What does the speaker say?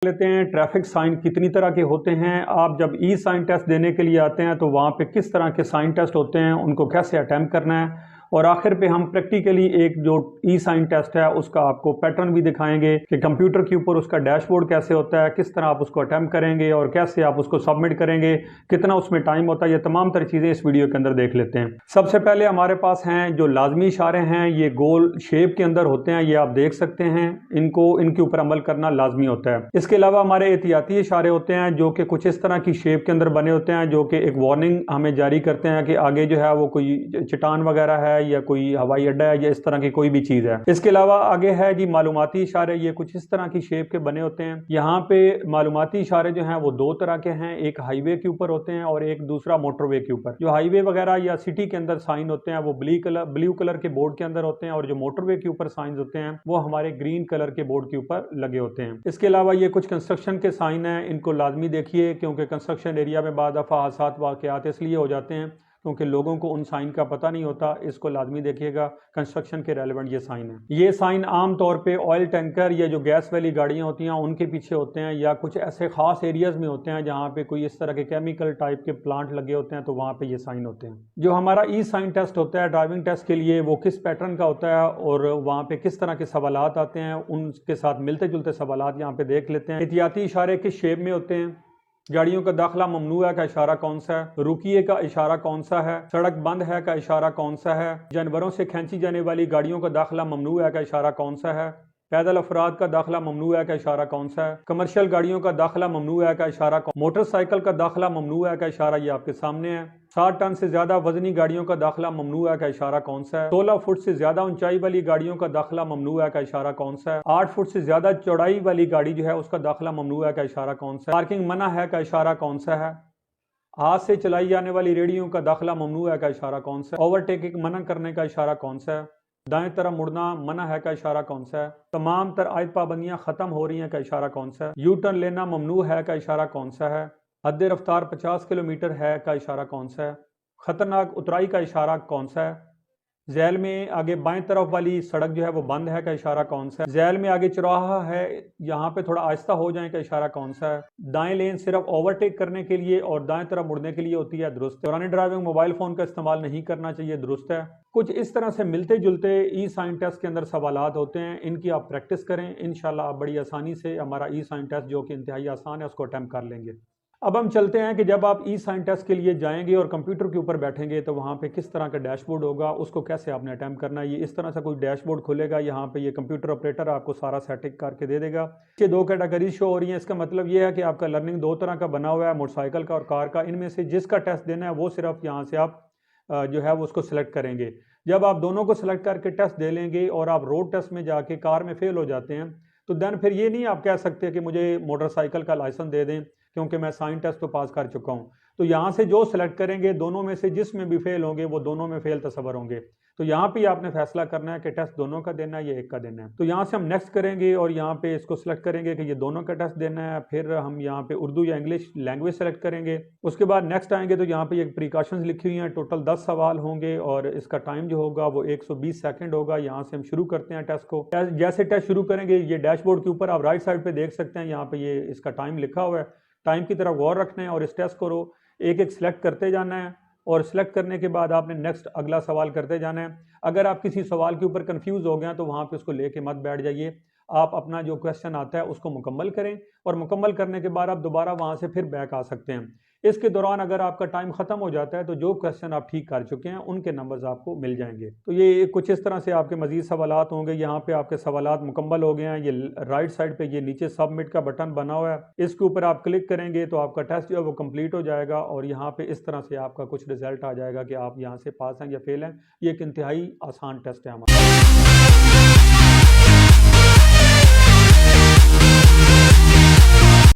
लेते हैं traffic sign कितनी तरह के होते हैं। आप जब ई साइन टेस्ट देने के लिए आते हैं तो वहाँ पे किस तरह के साइन टेस्ट होते हैं, उनको कैसे अटैम्प्ट करना है, और आखिर पे हम प्रैक्टिकली एक जो ई साइन टेस्ट है उसका आपको पैटर्न भी दिखाएंगे कि कंप्यूटर के ऊपर उसका डैशबोर्ड कैसे होता है, किस तरह आप उसको अटैम्प्ट करेंगे और कैसे आप उसको सबमिट करेंगे, कितना उसमें टाइम होता है। ये तमाम तरह चीज़ें इस वीडियो के अंदर देख लेते हैं। सबसे पहले हमारे पास हैं जो लाजमी इशारे हैं, ये गोल शेप के अंदर होते हैं, ये आप देख सकते हैं। इनके ऊपर अमल करना लाजमी होता है। इसके अलावा हमारे एहतियाती इशारे होते हैं जो कि कुछ इस तरह की शेप के अंदर बने होते हैं, जो कि एक वार्निंग हमें जारी करते हैं कि आगे जो है वो कोई चट्टान वगैरह है या कोई हवाई अड्डा है या इस तरह की कोई भी चीज है। इसके अलावा आगे है जी मालूमाती इशारे, ये कुछ इस तरह की शेप के बने होते हैं। यहाँ पे मालूमाती इशारे जो हैं वो दो तरह के हैं, एक हाईवे के ऊपर होते हैं और एक दूसरा मोटरवे के ऊपर। जो हाईवे वगैरह या सिटी के अंदर साइन होते हैं वो ब्लू कलर के बोर्ड के अंदर होते हैं, और जो मोटरवे के ऊपर साइन होते हैं वो हमारे ग्रीन कलर के बोर्ड के ऊपर लगे होते हैं। इसके अलावा ये कुछ कंस्ट्रक्शन के साइन हैं, इनको लाजमी देखिए क्योंकि कंस्ट्रक्शन एरिया में बाद दफा हादसात वाकयात इसलिए हो जाते हैं क्योंकि लोगों को उन साइन का पता नहीं होता। इसको लाजमी देखिएगा, कंस्ट्रक्शन के रेलेवेंट ये साइन है। ये साइन आम तौर पे ऑयल टैंकर या जो गैस वाली गाड़ियां होती हैं उनके पीछे होते हैं, या कुछ ऐसे खास एरियाज में होते हैं जहां पे कोई इस तरह के केमिकल टाइप के प्लांट लगे होते हैं, तो वहां पे ये साइन होते हैं। जो हमारा ई साइन टेस्ट होता है ड्राइविंग टेस्ट के लिए, वो किस पैटर्न का होता है और वहाँ पे किस तरह के सवालात आते हैं, उनके साथ मिलते जुलते सवालात यहाँ पे देख लेते हैं। एहतियाती इशारे किस शेप में होते हैं, गाड़ियों का दाखिला ममनू है का इशारा कौन सा है, रुकिए का इशारा कौन सा है, सड़क बंद है का इशारा कौन सा है, जानवरों से खींची जाने वाली गाड़ियों का दाखिला ममनू है का इशारा कौन सा है, पैदल अफराद का दाखिला ममनू है का इशारा कौन सा है, कमर्शियल गाड़ियों का दाखिला ममनू है का इशारा कौन, मोटरसाइकिल का दाखिला ममनू है का इशारा ये आपके सामने है, 60 टन से ज्यादा वजनी गाड़ियों का दाखिला ममनू है का इशारा कौन सा है, 16 फुट से ज्यादा ऊंचाई वाली गाड़ियों का दाखिला ममनू है का इशारा कौन सा है, 8 फुट से ज्यादा चौड़ाई वाली गाड़ी जो है उसका दाखिला ममनू है का इशारा कौन सा है, पार्किंग मना है का इशारा कौन सा है, हाथ से चलाई जाने वाली रेडियो का दाखिला ममनू है का इशारा कौन सा है, ओवरटेकिंग मना करने का इशारा कौन सा है, दाएं तरफ मुड़ना मना है का इशारा कौन सा है, तमाम तर आयत पाबंदियां खत्म हो रही हैं का इशारा कौन सा है, यू टर्न लेना ममनू है का इशारा कौन सा है, हद रफ्तार 50 किलोमीटर है का इशारा कौन सा है, खतरनाक उतराई का इशारा कौन सा है, जैल में आगे बाएं तरफ वाली सड़क जो है वो बंद है का इशारा कौन सा है, जैल में आगे चौराहा है यहाँ पे थोड़ा आहिस्ता हो जाए का इशारा कौन सा है, दाएं लेन सिर्फ ओवरटेक करने के लिए और दाएं तरफ मुड़ने के लिए होती है, दुरुस्त है, दौरान ड्राइविंग मोबाइल फोन का इस्तेमाल नहीं करना चाहिए, दुरुस्त है। कुछ इस तरह से मिलते जुलते ई साइन टेस्ट के अंदर सवालात होते हैं, इनकी आप प्रैक्टिस करें, इंशाल्लाह आप बड़ी आसानी से हमारा ई साइन टेस्ट जो कि इंतहाई आसान है उसको अटैम्प्ट कर लेंगे। अब हम चलते हैं कि जब आप ई साइन टेस्ट के लिए जाएंगे और कंप्यूटर के ऊपर बैठेंगे तो वहाँ पे किस तरह का डैशबोर्ड होगा, उसको कैसे आपने अटैम्प्ट करना है। ये इस तरह से कोई डैशबोर्ड खुलेगा, यहाँ पे ये कंप्यूटर ऑपरेटर आपको सारा सेटिंग करके दे देगा। ये दो कैटेगरीज शो हो रही हैं, इसका मतलब ये है कि आपका लर्निंग दो तरह का बना हुआ है, मोटरसाइकिल का और कार का। इनमें से जिसका टेस्ट देना है वो सिर्फ यहाँ से आप जो है वो उसको सिलेक्ट करेंगे। जब आप दोनों को सिलेक्ट करके टेस्ट दे लेंगे और आप रोड टेस्ट में जाके कार में फेल हो जाते हैं तो देन फिर ये नहीं आप कह सकते कि मुझे मोटरसाइकिल का लाइसेंस दे दें क्योंकि मैं साइन टेस्ट तो पास कर चुका हूँ। तो यहाँ से जो सिलेक्ट करेंगे दोनों में से जिसमें भी फेल होंगे वो दोनों में फेल तस्वर होंगे। तो यहाँ पे आपने फैसला करना है कि टेस्ट दोनों का देना है या एक का देना है। तो यहाँ से हम नेक्स्ट करेंगे और यहाँ पे इसको सिलेक्ट करेंगे कि ये दोनों का टेस्ट देना है। फिर हम यहाँ पे उर्दू या इंग्लिश लैंग्वेज सेलेक्ट करेंगे। उसके बाद नेक्स्ट आएंगे तो यहाँ पे ये प्रिकॉशंस लिखी हुई हैं, टोटल 10 सवाल होंगे और इसका टाइम जो होगा वो 120 सेकंड होगा। यहाँ से हम शुरू करते हैं टेस्ट को। जैसे टेस्ट शुरू करेंगे ये डैशबोर्ड के ऊपर आप राइट साइड पे देख सकते हैं, यहाँ पे ये इसका टाइम लिखा हुआ है। टाइम की तरफ गौर रखना है और इस टेस्ट को एक एक सिलेक्ट करते जाना है और सिलेक्ट करने के बाद आपने नेक्स्ट अगला सवाल करते जाना है। अगर आप किसी सवाल के ऊपर कंफ्यूज हो गए तो वहाँ पे उसको लेके मत बैठ जाइए, आप अपना जो क्वेश्चन आता है उसको मुकम्मल करें और मुकम्मल करने के बाद आप दोबारा वहाँ से फिर बैक आ सकते हैं। इसके दौरान अगर आपका टाइम खत्म हो जाता है तो जो क्वेश्चन आप ठीक कर चुके हैं उनके नंबर्स आपको मिल जाएंगे। तो ये कुछ इस तरह से आपके मजीद सवालात होंगे। यहाँ पे आपके सवालात मुकम्मल हो गए हैं। ये राइट साइड पे ये नीचे सबमिट का बटन बना हुआ है, इसके ऊपर आप क्लिक करेंगे तो आपका टेस्ट जो है वो कंप्लीट हो जाएगा और यहाँ पे इस तरह से आपका कुछ रिजल्ट आ जाएगा कि आप यहाँ से पास हैं या फेल हैं। ये एक इंतहाई आसान टेस्ट है हमारा।